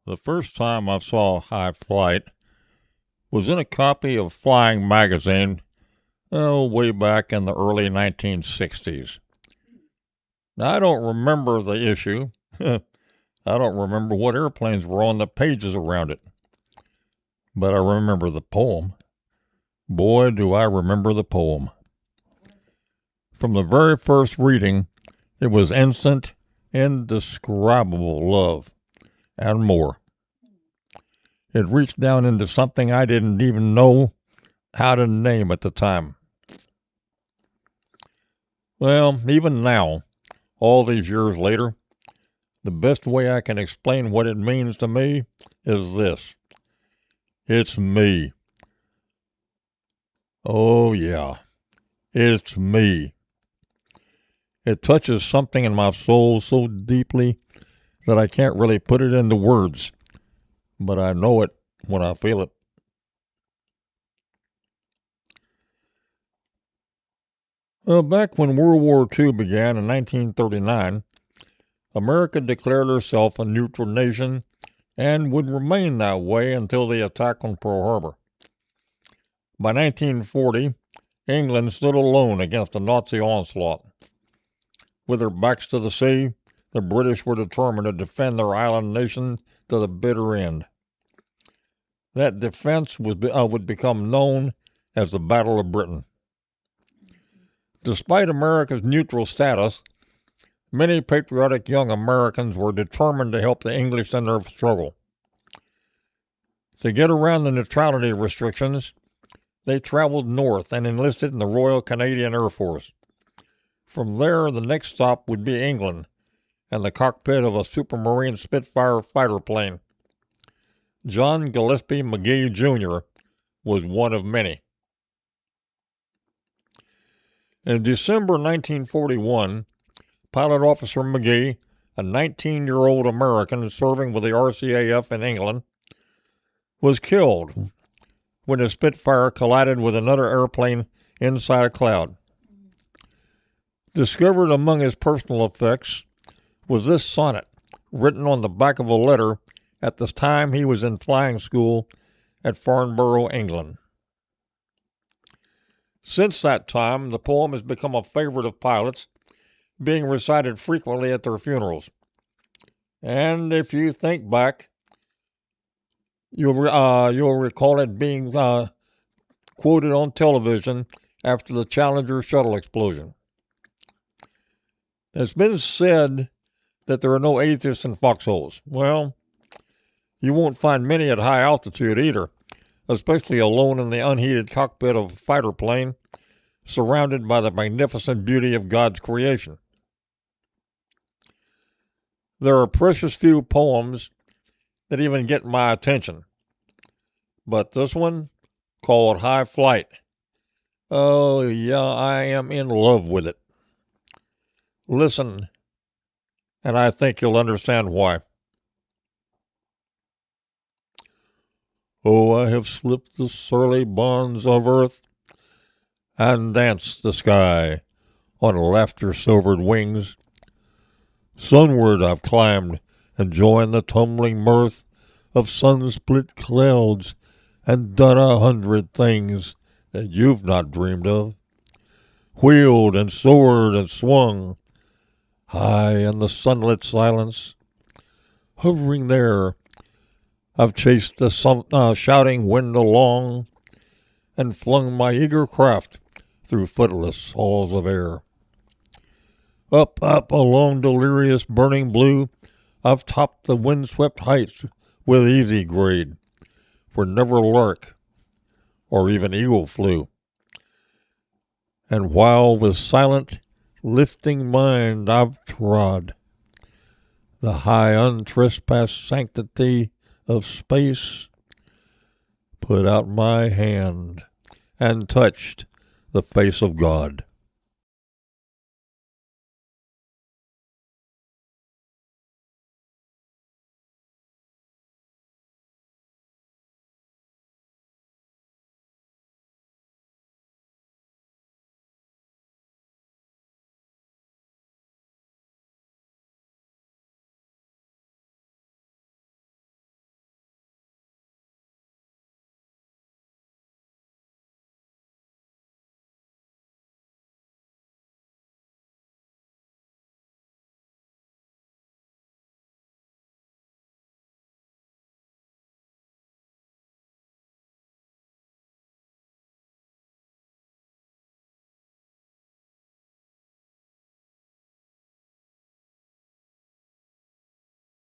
The first time I saw High Flight was in a copy of Flying Magazine, way back in the early 1960s. Now, I don't remember the issue. I don't remember what airplanes were on the pages around it. But I remember the poem. Boy, do I remember the poem. From the very first reading, it was instant, indescribable love and more. It reached down into something I didn't even know how to name at the time. Well, even now, all these years later, the best way I can explain what it means to me is this. It's me. Oh, yeah. It's me. It touches something in my soul so deeply that I can't really put it into words, but I know it when I feel it. Well, back when World War II began in 1939, America declared herself a neutral nation and would remain that way until the attack on Pearl Harbor. By 1940, England stood alone against the Nazi onslaught. With their backs to the sea, the British were determined to defend their island nation to the bitter end. That defense would become known as the Battle of Britain. Despite America's neutral status, many patriotic young Americans were determined to help the English in their struggle. To get around the neutrality restrictions, they traveled north and enlisted in the Royal Canadian Air Force. From there, the next stop would be England and the cockpit of a Supermarine Spitfire fighter plane. John Gillespie Magee, Jr. was one of many. In December 1941, Pilot Officer Magee, a 19-year-old American serving with the RCAF in England, was killed when his Spitfire collided with another airplane inside a cloud. Discovered among his personal effects was this sonnet written on the back of a letter at the time he was in flying school at Farnborough, England. Since that time, the poem has become a favorite of pilots, being recited frequently at their funerals. And if you think back, you'll recall it being quoted on television after the Challenger shuttle explosion. It's been said that there are no atheists in foxholes. Well, you won't find many at high altitude either, especially alone in the unheated cockpit of a fighter plane, surrounded by the magnificent beauty of God's creation. There are precious few poems that even get my attention, but this one, called High Flight, oh yeah, I am in love with it. Listen, and I think you'll understand why. Oh, I have slipped the surly bonds of earth and danced the sky on laughter-silvered wings. Sunward I've climbed and joined the tumbling mirth of sun-split clouds and done 100 things that you've not dreamed of. Wheeled and soared and swung high in the sunlit silence. Hovering there, I've chased the shouting wind along and flung my eager craft through footless halls of air. Up, up along delirious burning blue, I've topped the windswept heights with easy grade, where never lark or even eagle flew. And while with silent, lifting mind I've trod the high untrespassed sanctity of space, put out my hand and touched the face of God.